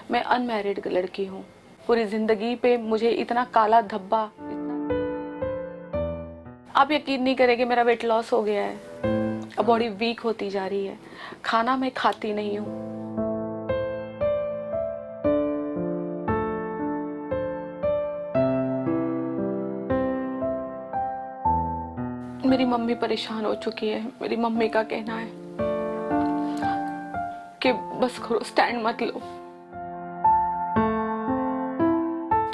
मैं अनमैरिड लड़की हूँ। पूरी जिंदगी पे मुझे इतना काला धब्बा, आप यकीन नहीं करेंगे, मेरा वेट लॉस हो गया है। अब बॉडी वीक होती जा रही है, खाना मैं खाती नहीं हूँ। मेरी मम्मी परेशान हो चुकी है। मेरी मम्मी का कहना है कि बस करो, स्टैंड मत लो।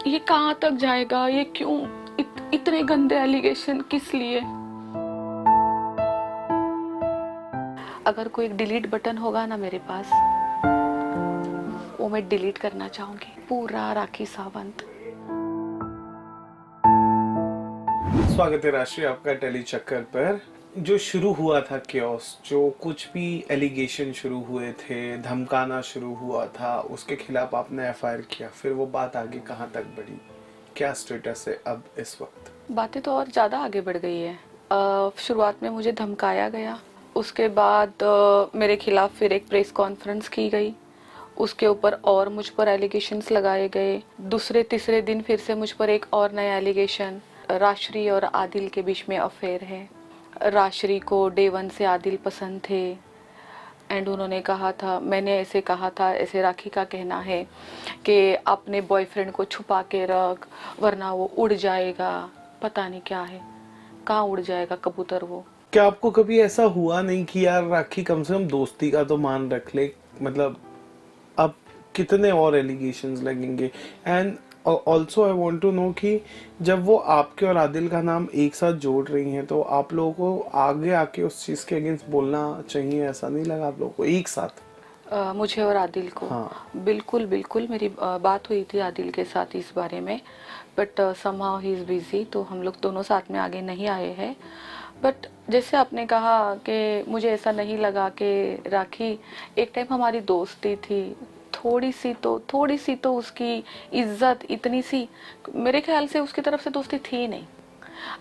ये कहाँ तक जाएगा? ये क्यों इतने गंदे एलिगेशन किस लिए? अगर कोई एक डिलीट बटन होगा ना मेरे पास, वो मैं डिलीट करना चाहूंगी पूरा राखी सावंत। स्वागत है राष्ट्रीय आपका टेली चक्कर पर। जो शुरू हुआ था क्योस, जो कुछ भी एलिगेशन शुरू हुए थे, धमकाना शुरू हुआ था, उसके खिलाफ आपने एफआईआर किया, फिर वो बात आगे कहाँ तक बढ़ी, क्या स्टेटस है अब इस वक्त? बातें तो और ज़्यादा आगे बढ़ गई है। शुरुआत में मुझे धमकाया गया, उसके बाद मेरे खिलाफ फिर एक प्रेस कॉन्फ्रेंस की गई, उसके ऊपर और मुझ पर एलिगेशंस लगाए गए। दूसरे तीसरे दिन फिर से मुझ पर एक और नया एलिगेशन, राश्री और आदिल के बीच में अफेयर है। राश्री को डे 1 से आदिल पसंद थे एंड उन्होंने कहा था, मैंने ऐसे कहा था, ऐसे राखी का कहना है कि अपने बॉयफ्रेंड को छुपा के रख वरना वो उड़ जाएगा। पता नहीं क्या है, कहाँ उड़ जाएगा कबूतर वो। क्या आपको कभी ऐसा हुआ नहीं कि यार राखी, कम से कम दोस्ती का तो मान रख ले, मतलब अब कितने और एलिगेशंस लगेंगे? And also I want to know कि जब वो आपके और आदिल का नाम एक साथ जोड़ रही हैं तो आप लोगों को आगे आके उस चीज के अगेंस्ट बोलना चाहिए, ऐसा नहीं लगा आप लोगों को एक साथ? मुझे और आदिल को? हाँ। बिल्कुल बिल्कुल, मेरी बात हुई थी आदिल के साथ इस बारे में, but somehow he is busy, तो हम लोग दोनों साथ में आगे नहीं आए हैं। बट जैसे आपने कहा कि मुझे ऐसा नहीं लगा कि राखी, एक टाइम हमारी दोस्ती थी, थोड़ी सी तो उसकी इज्जत इतनी सी, मेरे ख्याल से उसकी तरफ से दोस्ती थी नहीं।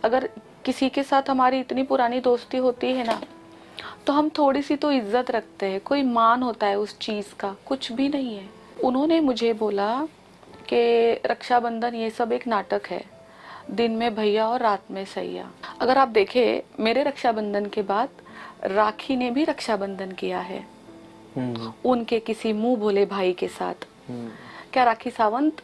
अगर किसी के साथ हमारी इतनी पुरानी दोस्ती होती है ना, तो हम थोड़ी सी तो इज्जत रखते हैं, कोई मान होता है उस चीज का। कुछ भी नहीं है। उन्होंने मुझे बोला कि रक्षाबंधन ये सब एक नाटक है, दिन में भैया और रात में सैया। अगर आप देखें, मेरे रक्षाबंधन के बाद राखी ने भी रक्षाबंधन किया है उनके किसी मुंह भोले भाई के साथ। क्या राखी सावंत,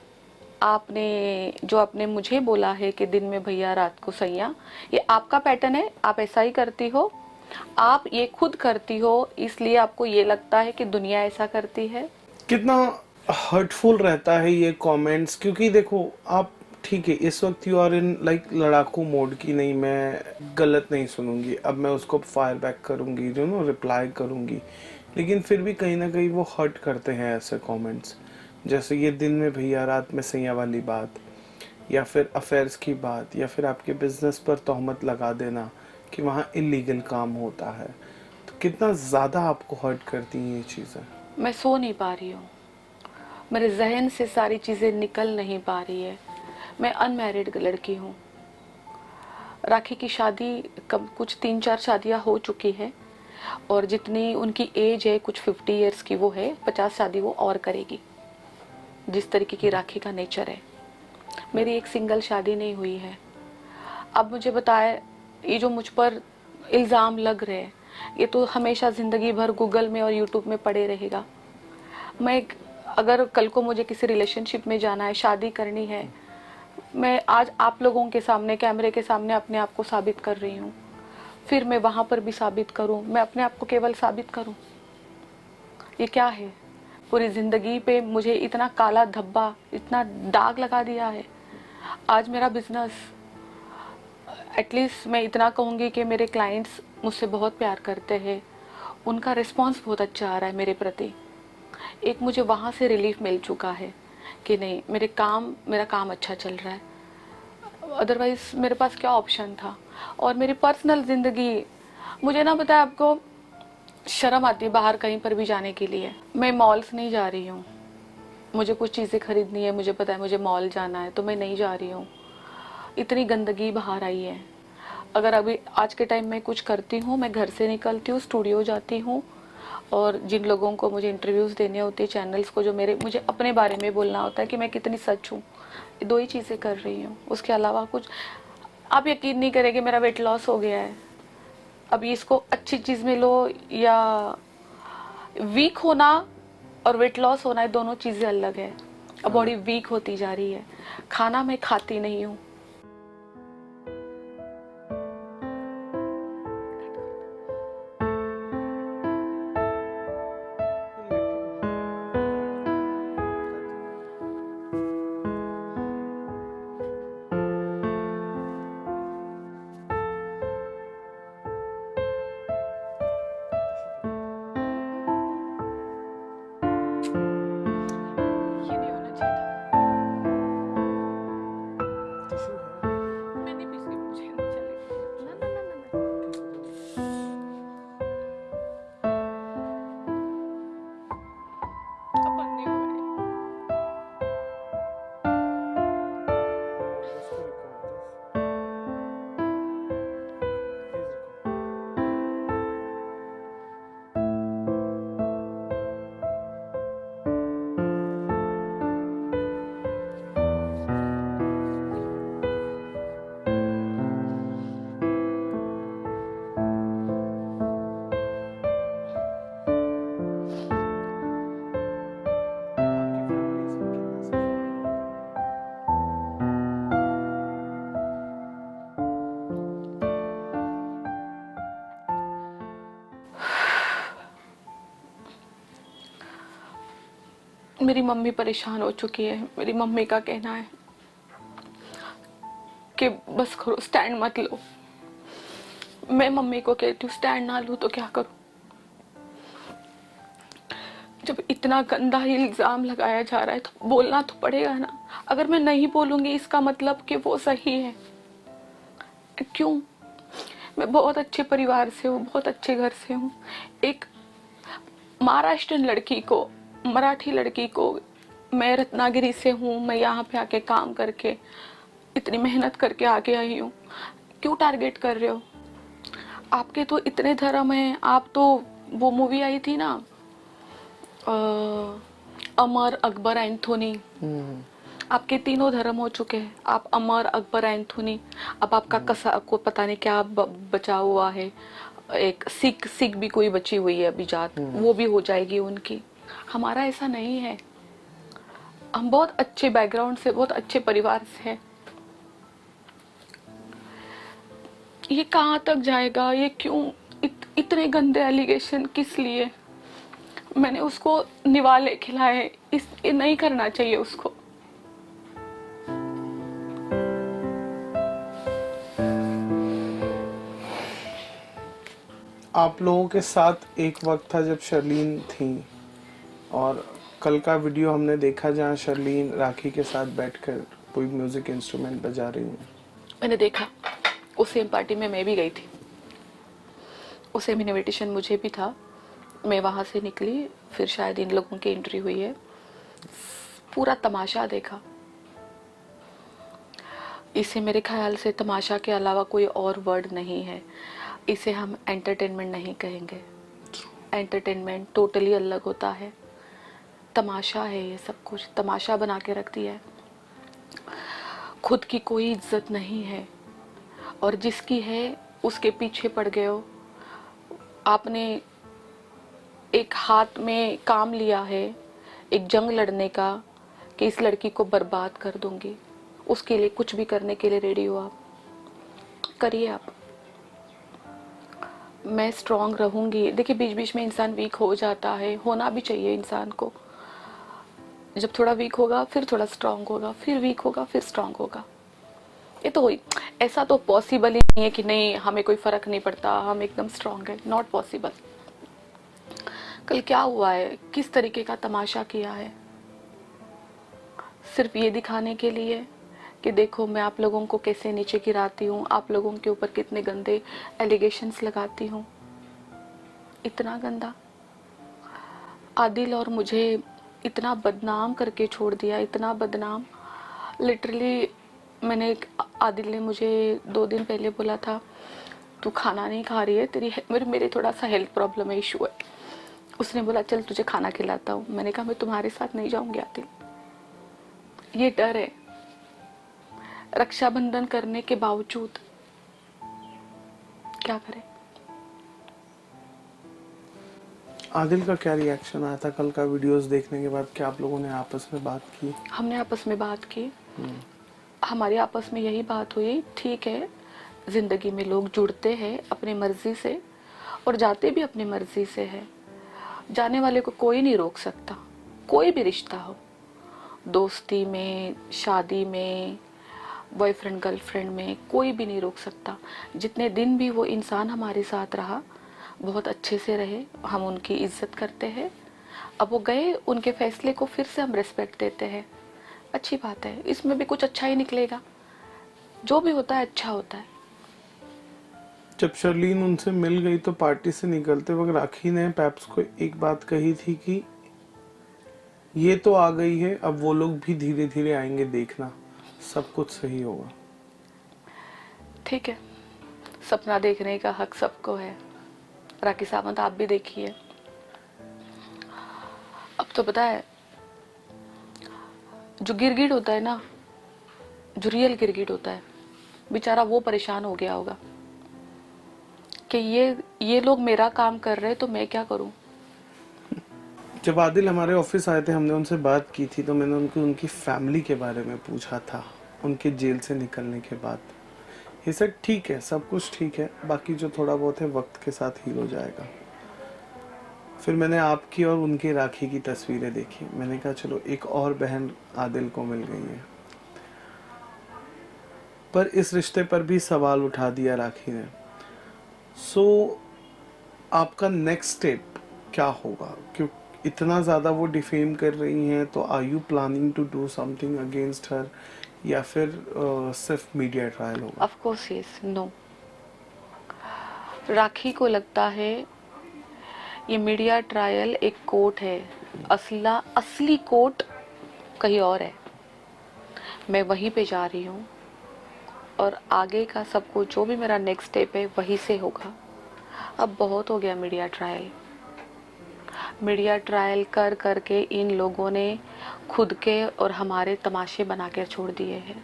आपने मुझे बोला है कि दिन में भैया रात को सैया, ये आपका पैटर्न है, आप ऐसा ही करती हो, आप ये खुद करती हो, इसलिए आपको ये लगता है कि दुनिया ऐसा करती है? कितना हर्टफुल रहता है ये कमेंट्स, क्योंकि देखो आप, ठीक है इस वक्त यू आर इन लाइक लड़ाकू मोड की, नहीं मैं गलत नहीं सुनूंगी, अब मैं उसको फायर बैक करूंगी, जो नो रिप्लाई करूंगी, लेकिन फिर भी कहीं ना कहीं वो हर्ट करते हैं ऐसे कमेंट्स। जैसे ये दिन में भैया रात में सैया वाली बात, या फिर अफेयर्स की बात, या फिर आपके बिजनेस पर तोहमत लगा देना कि वहाँ इलीगल काम होता है, तो कितना ज़्यादा आपको हर्ट करती हैं ये चीज़ें? मैं सो नहीं पा रही हूँ, मेरे जहन से सारी चीज़ें निकल नहीं पा रही है। मैं अनमैरिड लड़की हूँ। राखी की शादी कब, कुछ 3-4 शादियाँ हो चुकी है, और जितनी उनकी एज है, कुछ 50 इयर्स की वो है, 50 शादी वो और करेगी, जिस तरीके की राखी का नेचर है। मेरी एक सिंगल शादी नहीं हुई है। अब मुझे बताए, ये जो मुझ पर इल्ज़ाम लग रहे हैं, ये तो हमेशा ज़िंदगी भर गूगल में और यूट्यूब में पड़े रहेगा। मैं, अगर कल को मुझे किसी रिलेशनशिप में जाना है, शादी करनी है, मैं आज आप लोगों के सामने, कैमरे के सामने अपने आप को साबित कर रही हूँ, फिर मैं वहाँ पर भी साबित करूँ, मैं अपने आप को केवल साबित करूँ? ये क्या है? पूरी ज़िंदगी पे मुझे इतना काला धब्बा, इतना दाग लगा दिया है। आज मेरा बिजनेस, एटलीस्ट मैं इतना कहूँगी कि मेरे क्लाइंट्स मुझसे बहुत प्यार करते हैं, उनका रिस्पांस बहुत अच्छा आ रहा है मेरे प्रति। एक मुझे वहाँ से रिलीफ मिल चुका है कि नहीं, मेरा काम अच्छा चल रहा है। अदरवाइज मेरे पास क्या ऑप्शन था? और मेरी पर्सनल ज़िंदगी, मुझे ना पता है आपको, शर्म आती है बाहर कहीं पर भी जाने के लिए। मैं मॉल्स नहीं जा रही हूँ, मुझे कुछ चीज़ें खरीदनी है, मुझे पता है मुझे मॉल जाना है, तो मैं नहीं जा रही हूँ। इतनी गंदगी बाहर आई है। अगर अभी आज के टाइम में कुछ करती हूँ, मैं घर से निकलती हूँ, स्टूडियो जाती हूँ, और जिन लोगों को मुझे इंटरव्यूज़ देने होते हैं, चैनल्स को जो मुझे अपने बारे में बोलना होता है कि मैं कितनी सच हूँ, ये 2 ही चीज़ें कर रही हूँ। उसके अलावा कुछ आप यकीन नहीं करेंगे, मेरा वेट लॉस हो गया है। अभी इसको अच्छी चीज़ में लो या वीक होना और वेट लॉस होना, ये दोनों चीज़ें अलग है। अब बॉडी वीक होती जा रही है, खाना मैं खाती नहीं हूँ। ये नहीं होना चाहिए था। मैं नहीं पीसी, मुझे नहीं चलेगा। ना ना ना ना ना। अब बंद नहीं हो रहा है। मेरी मम्मी परेशान हो चुकी है। मेरी मम्मी का कहना है कि बस करो, स्टैंड मत लो। मैं मम्मी को कहती हूँ स्टैंड ना लूँ तो क्या करूँ? जब इतना गंदा ही इल्जाम लगाया जा रहा है तो बोलना तो पड़ेगा ना। अगर मैं नहीं बोलूंगी इसका मतलब कि वो सही है। क्यों? मैं बहुत अच्छे परिवार से हूँ, बहुत अच्छे घर से हूँ। एक महाराष्ट्रियन लड़की को, मराठी लड़की को, मैं रत्नागिरी से हूँ, मैं यहाँ पे आके काम करके इतनी मेहनत करके आगे आई हूँ। क्यों टारगेट कर रहे हो? आपके तो इतने धर्म हैं। आप तो, वो मूवी आई थी ना अमर, अकबर, एंथोनी, आपके तीनों धर्म हो चुके हैं। आप अमर, अकबर, एंथोनी, अब आपका कसा को पता नहीं क्या बचा हुआ है। एक सिख भी कोई बची हुई है अभी जात, वो भी हो जाएगी उनकी। हमारा ऐसा नहीं है। हम बहुत अच्छे बैकग्राउंड से, बहुत अच्छे परिवार से हैं। ये कहाँ तक जाएगा? ये क्यों इतने गंदे एलिगेशन किस लिए? मैंने उसको निवाले खिलाए, ये नहीं करना चाहिए उसको। आप लोगों के साथ एक वक्त था जब शर्लीन थी, और कल का वीडियो हमने देखा जहाँ शर्लीन राखी के साथ बैठकर कोई म्यूजिक इंस्ट्रूमेंट बजा रही है। मैंने देखा, उस सेम पार्टी में मैं भी गई थी। उस सेम इनविटेशन मुझे भी था। मैं वहाँ से निकली, फिर शायद इन लोगों की एंट्री हुई है। पूरा तमाशा देखा। इसे मेरे ख्याल से तमाशा के अलावा कोई और वर्ड नहीं है। इसे हम एंटरटेनमेंट नहीं कहेंगे। एंटरटेनमेंट टोटली अलग होता है। तमाशा है ये सब कुछ, तमाशा बना के रख दिया है। खुद की कोई इज्जत नहीं है, और जिसकी है उसके पीछे पड़ गए हो। आपने एक हाथ में काम लिया है, एक जंग लड़ने का, कि इस लड़की को बर्बाद कर दूंगी। उसके लिए कुछ भी करने के लिए रेडी हो आप, करिए आप। मैं स्ट्रांग रहूंगी। देखिए, बीच बीच में इंसान वीक हो जाता है, होना भी चाहिए इंसान को। जब थोड़ा वीक होगा फिर थोड़ा स्ट्रांग होगा, फिर वीक होगा फिर स्ट्रांग होगा। ये तो ऐसा तो पॉसिबल ही नहीं है कि नहीं हमें कोई फर्क नहीं पड़ता, हम एकदम स्ट्रांग है। Not possible. कल क्या हुआ है, किस तरीके का तमाशा किया है, सिर्फ ये दिखाने के लिए कि देखो मैं आप लोगों को कैसे नीचे गिराती हूँ, आप लोगों के ऊपर कितने गंदे एलिगेशंस लगाती हूँ। इतना गंदा। आदिल और मुझे इतना बदनाम करके छोड़ दिया, इतना बदनाम। लिटरली आदिल ने मुझे 2 दिन पहले बोला था तू खाना नहीं खा रही है, तेरी मेरे थोड़ा सा हेल्थ प्रॉब्लम है, इशू है। उसने बोला चल तुझे खाना खिलाता हूँ। मैंने कहा मैं तुम्हारे साथ नहीं जाऊंगी आदिल, ये डर है। रक्षाबंधन करने के बावजूद क्या करें। आदिल का क्या रिएक्शन आया था कल का वीडियोस देखने के बाद? क्या आप लोगों ने आपस में बात की? हमने आपस में बात की, हमारी आपस में यही बात हुई, ठीक है जिंदगी में लोग जुड़ते हैं अपनी मर्जी से और जाते भी अपनी मर्जी से है। जाने वाले को कोई नहीं रोक सकता, कोई भी रिश्ता हो, दोस्ती में, शादी में, बॉयफ्रेंड गर्लफ्रेंड में, कोई भी नहीं रोक सकता। जितने दिन भी वो इंसान हमारे साथ रहा, बहुत अच्छे से रहे, हम उनकी इज्जत करते हैं। अब वो गए, उनके फैसले को फिर से हम रिस्पेक्ट देते हैं, अच्छी बात है, इसमें भी कुछ अच्छा ही निकलेगा। जो भी होता है अच्छा होता है। जब शर्लीन उनसे मिल गई तो पार्टी से निकलते वक्त राखी ने पैप्स को एक बात कही थी कि ये तो आ गई है, अब वो लोग भी धीरे धीरे आएंगे, देखना सब कुछ सही होगा। ठीक है, सपना देखने का हक सबको है। राखी सावंत आप भी देखिए, अब तो पता है जो गिरगिट होता है ना, जो रियल गिरगिट होता है, बेचारा वो परेशान हो गया होगा कि ये लोग मेरा काम कर रहे तो मैं क्या करूं। जब आदिल हमारे ऑफिस आए थे, हमने उनसे बात की थी, तो मैंने उनको उनकी फैमिली के बारे में पूछा था उनके जेल से निकलने के बाद। ये सब ठीक है, सब कुछ ठीक है, बाकी जो थोड़ा बहुत है वक्त के साथ हील हो जाएगा। फिर मैंने आपकी और उनके राखी की तस्वीरें देखी, मैंने कहा चलो एक और बहन आदिल को मिल गई है। पर इस रिश्ते पर भी सवाल उठा दिया राखी ने। सो आपका नेक्स्ट स्टेप क्या होगा? क्यों इतना ज़्यादा वो डिफेम कर रही हैं, तो are you planning to do something against her, या फिर सिर्फ मीडिया ट्रायल होगा? Of course yes, no. Rakhi को लगता है ये मीडिया ट्रायल एक कोर्ट है, असली कोर्ट कहीं और है। मैं वहीं पे जा रही हूँ और आगे का सब कुछ जो भी मेरा नेक्स्ट स्टेप है वहीं से होगा। अब बहुत हो गया मीडिया ट्रायल। मीडिया ट्रायल कर करके इन लोगों ने खुद के और हमारे तमाशे बना कर छोड़ दिए हैं।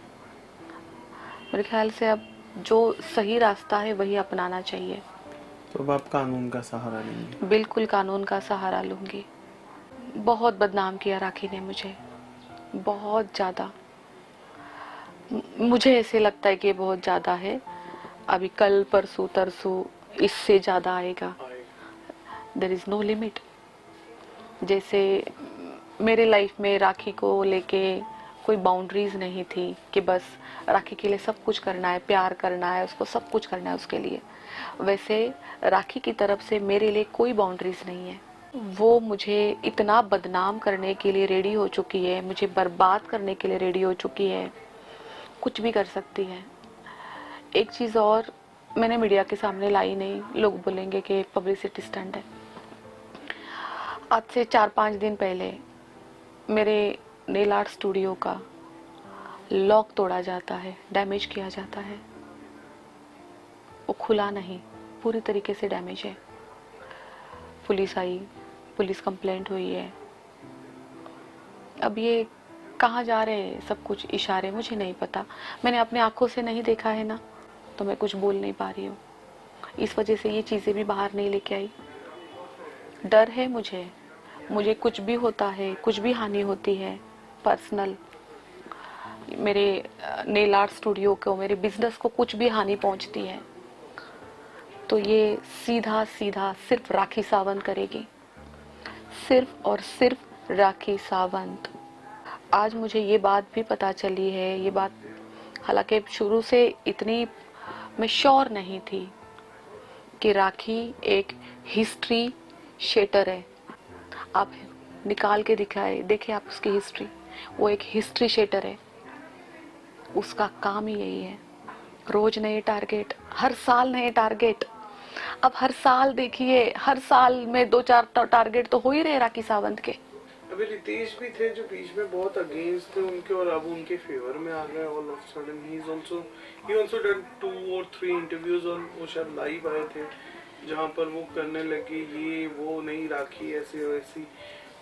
मेरे ख्याल से अब जो सही रास्ता है वही अपनाना चाहिए। तो अब आप कानून का सहारा लेंगे? बिल्कुल कानून का सहारा लूंगी। बहुत बदनाम किया राखी ने मुझे, बहुत ज़्यादा। मुझे ऐसे लगता है कि बहुत ज़्यादा है। अभी कल परसों तरसों इससे ज़्यादा आएगा। There is no limit. जैसे मेरे लाइफ में राखी को लेके कोई बाउंड्रीज नहीं थी कि बस राखी के लिए सब कुछ करना है, प्यार करना है, उसको सब कुछ करना है उसके लिए, वैसे राखी की तरफ से मेरे लिए कोई बाउंड्रीज नहीं है। वो मुझे इतना बदनाम करने के लिए रेडी हो चुकी है, मुझे बर्बाद करने के लिए रेडी हो चुकी है, कुछ भी कर सकती है। एक चीज़ और मैंने मीडिया के सामने लाई नहीं, लोग बोलेंगे कि पब्लिसिटी स्टंट है। आज से 4-5 दिन पहले मेरे नेल आर्ट स्टूडियो का लॉक तोड़ा जाता है, डैमेज किया जाता है। वो खुला नहीं, पूरी तरीके से डैमेज है। पुलिस आई, पुलिस कंप्लेंट हुई है। अब ये कहाँ जा रहे हैं सब कुछ इशारे, मुझे नहीं पता। मैंने अपने आंखों से नहीं देखा है ना, तो मैं कुछ बोल नहीं पा रही हूँ। इस वजह से ये चीज़ें भी बाहर नहीं लेके आई। डर है मुझे कुछ भी होता है, कुछ भी हानि होती है पर्सनल, मेरे नेल आर्ट स्टूडियो को, मेरे बिजनेस को कुछ भी हानि पहुंचती है, तो ये सीधा सीधा सिर्फ राखी सावंत करेगी, सिर्फ और सिर्फ राखी सावंत। आज मुझे ये बात भी पता चली है, ये बात हालांकि शुरू से इतनी मैं श्योर नहीं थी कि राखी एक हिस्ट्री शेटर है। आप निकाल के दिखाए, देखे आप उसकी हिस्ट्री, वो एक हिस्ट्री शेटर है। उसका काम ही यही है, रोज नए टारगेट, हर साल नए टारगेट। अब हर साल देखिए, हर साल में 2-4 टारगेट तो हो ही रहे राखी सावंत के। अभी रितेश भी थे जो बीच में बहुत अगेंस्ट थे उनके, और अब उनके फेवर में आ गए all of sudden. He also done 2 or 3 interviews on, वो शायद लाइव आए थे जहाँ पर वो करने लगे ये वो नहीं राखी ऐसी वैसी,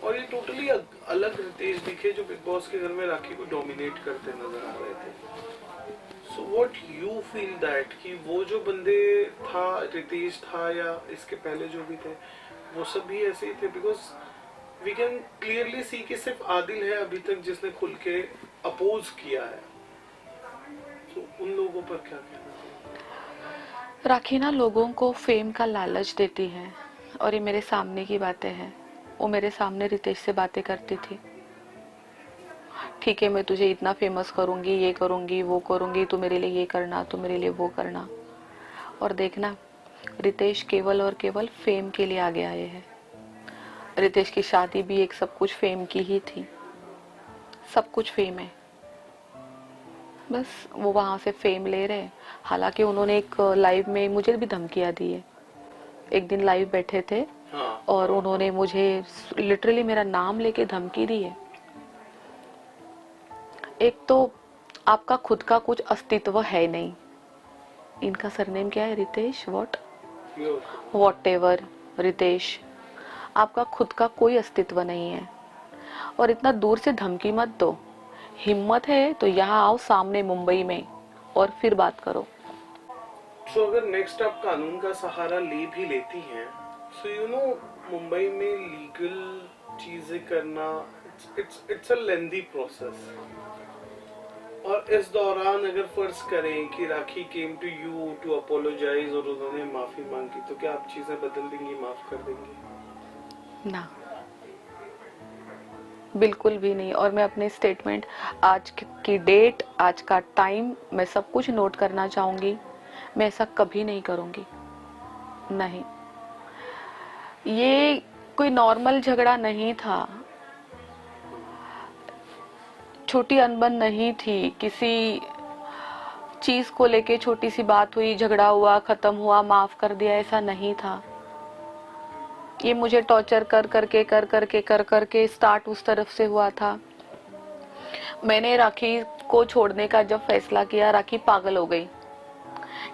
और ये टोटली अलग रितेश दिखे जो बिग बॉस के घर में राखी को डोमिनेट करते नजर आ रहे थे। So what you feel that कि वो जो बंदे था, रितेश था या इसके पहले जो भी थे, वो सब भी ऐसे ही थे? Because we can clearly see कि सिर्फ आदिल है अभी तक जिसने खुल के अपोज किया है। तो उन लोगों पर क्या कहना है? राखी ना लोगों को फेम का लालच देती है, और ये मेरे सामने की बातें हैं। वो मेरे सामने रितेश से बातें करती थी, ठीक है मैं तुझे इतना फेमस करूंगी, ये करूंगी वो करूंगी, तू मेरे लिए ये करना, तू मेरे लिए वो करना। और देखना, रितेश केवल और केवल फेम के लिए आगे आए हैं। रितेश की शादी भी एक सब कुछ फेम की ही थी, सब कुछ फेम है, बस वो वहां से फेम ले रहे हैं। हालांकि उन्होंने एक लाइव में मुझे भी धमकियां दी है। एक दिन लाइव बैठे थे हाँ, और उन्होंने मुझे लिटरली मेरा नाम लेके धमकी दी है। एक तो आपका खुद का कुछ अस्तित्व है नहीं। इनका सरनेम क्या है? रितेश वॉट एवर रितेश, आपका खुद का कोई अस्तित्व नहीं है, और इतना दूर से धमकी मत दो। हिम्मत है तो यहाँ आओ सामने मुंबई में और फिर बात करो। तो अगर नेक्स्ट आप कानून का सहारा ले भी लेती हैं, सो यू नो मुंबई में लीगल चीजें करना इट्स अ लेंथी प्रोसेस। और इस दौरान अगर फर्ज करें कि Rakhi came to you to apologise और उन्होंने माफी मांगी, तो क्या आप चीजें बदल देंगी, माफ कर देंगी? ना, बिल्कुल भी नहीं। और मैं अपने स्टेटमेंट, आज की डेट, आज का टाइम, मैं सब कुछ नोट करना चाहूंगी। मैं ऐसा कभी नहीं करूंगी, नहीं। ये कोई नॉर्मल झगड़ा नहीं था, छोटी अनबन नहीं थी, किसी चीज को लेके छोटी सी बात हुई, झगड़ा हुआ, खत्म हुआ, माफ कर दिया, ऐसा नहीं था। ये मुझे टॉर्चर कर करके स्टार्ट उस तरफ से हुआ था। मैंने राखी को छोड़ने का जब फैसला किया, राखी पागल हो गई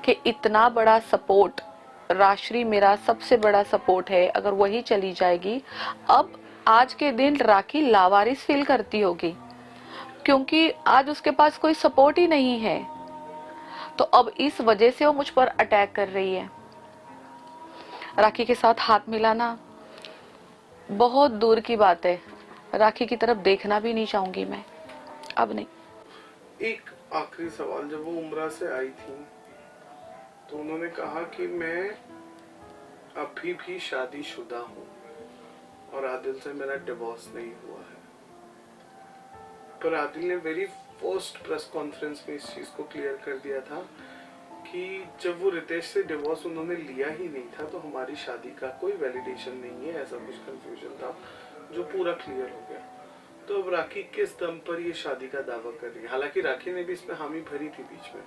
कि इतना बड़ा सपोर्ट, राश्री मेरा सबसे बड़ा सपोर्ट है, अगर वही चली जाएगी। अब आज के दिन राखी लावारिस फील करती होगी, क्योंकि आज उसके पास कोई सपोर्ट ही नहीं है। तो अब इस वजह से वो मुझ पर अटैक कर रही है। राखी के साथ हाथ मिलाना बहुत दूर की बात है, राखी की तरफ देखना भी नहीं चाहूंगी मैं, अब नहीं। एक आखिरी सवाल, जब वो उम्रा से आई थी तो उन्होंने कहा कि मैं अभी भी शादीशुदा हूँ और आदिल से मेरा डिवोर्स नहीं हुआ है। पर आदिल ने वेरी फर्स्ट प्रेस कॉन्फ्रेंस में इस चीज को क्लियर कर दिया था कि जब वो रितेश से डिवोर्स उन्होंने लिया ही नहीं था तो हमारी शादी का कोई वैलिडेशन नहीं है, ऐसा कुछ कंफ्यूजन था जो पूरा क्लियर हो गया। तो अब राखी किस दम पर ये शादी का दावा कर रही है? हालांकि राखी ने भी इसमें हामी भरी थी बीच में,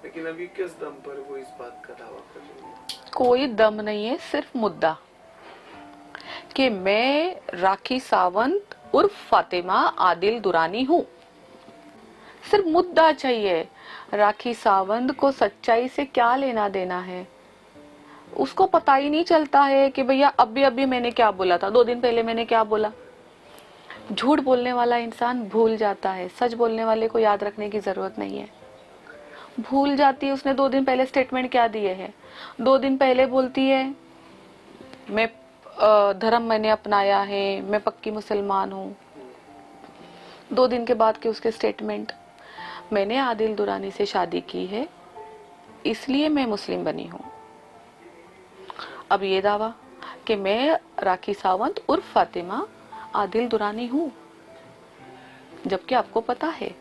लेकिन अभी किस दम पर वो इस बात का दावा कर रही है? कोई दम नहीं है, सिर्फ मुद्दा कि मैं राखी सावंत उर्फ फातिमा आदिल दुरानी हूँ। सिर्फ मुद्दा चाहिए। राखी सावंत को सच्चाई से क्या लेना देना है? उसको पता ही नहीं चलता है कि भैया अभी अभी मैंने क्या बोला था, 2 दिन पहले मैंने क्या बोला। झूठ बोलने वाला इंसान भूल जाता है, सच बोलने वाले को याद रखने की जरूरत नहीं है। भूल जाती है उसने 2 दिन पहले स्टेटमेंट क्या दिए है। 2 दिन पहले बोलती है मैं धर्म मैंने अपनाया है, मैं पक्की मुसलमान हूँ। 2 दिन के बाद के उसके स्टेटमेंट, मैंने आदिल दुरानी से शादी की है इसलिए मैं मुस्लिम बनी हूँ। अब ये दावा कि मैं राखी सावंत उर्फ फातिमा आदिल दुरानी हूँ, जबकि आपको पता है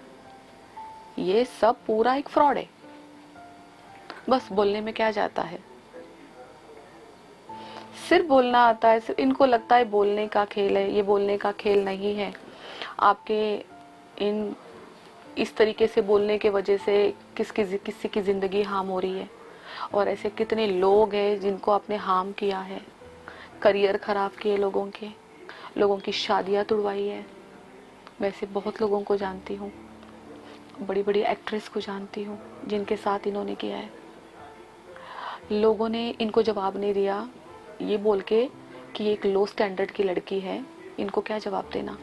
ये सब पूरा एक फ्रॉड है। बस बोलने में क्या जाता है, सिर्फ बोलना आता है। सिर्फ इनको लगता है बोलने का खेल है, ये बोलने का खेल नहीं है। आपके इन इस तरीके से बोलने के वजह से किसी की जिंदगी हार्म हो रही है, और ऐसे कितने लोग हैं जिनको आपने हार्म किया है, करियर खराब किए लोगों के, लोगों की शादियां तुड़वाई है। वैसे बहुत लोगों को जानती हूँ, बड़ी बड़ी एक्ट्रेस को जानती हूँ जिनके साथ इन्होंने किया है। लोगों ने इनको जवाब नहीं दिया, ये बोल के कि ये एक लो स्टैंडर्ड की लड़की है। इनको क्या जवाब देना?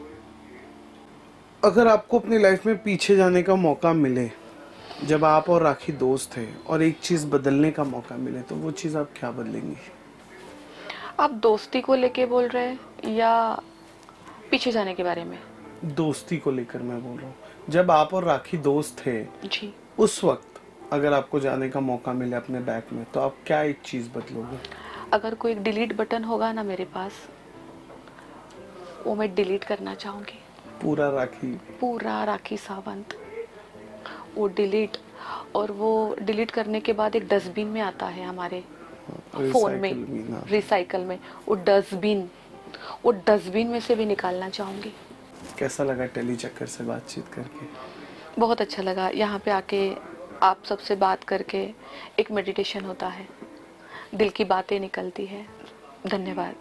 अगर आपको अपनी लाइफ में पीछे जाने का मौका मिले, जब आप और राखी दोस्त थे, और एक चीज़ बदलने का मौका मिले, तो वो चीज़ आप क्या बदलेंगी? आप दोस्ती को लेके बोल रहे हैं या पीछे जाने के बारे में? दोस्ती को लेकर मैं बोल रहा हूँ। जब आप और राखी दोस्त थे, जी। उस वक्त अगर आपको जाने का मौका मिले अपने बैक में, तो आप क्या एक चीज़ बदलोगे? अगर कोई डिलीट बटन होगा ना मेरे पास, वो मैं डिलीट करना चाहूँगी। पूरा राखी? पूरा राखी सावंत, वो डिलीट। और वो डिलीट करने के बाद एक डस्टबिन में आता है हमारे फ़ोन में, रिसाइकिल भी ना? रिसाइकल में, वो डस्टबिन, वो डस्टबिन में से भी निकालना चाहूँगी। कैसा लगा टेली चक्कर से बातचीत करके? बहुत अच्छा लगा यहाँ पे आके आप सबसे बात करके। एक मेडिटेशन होता है, दिल की बातें निकलती है। धन्यवाद।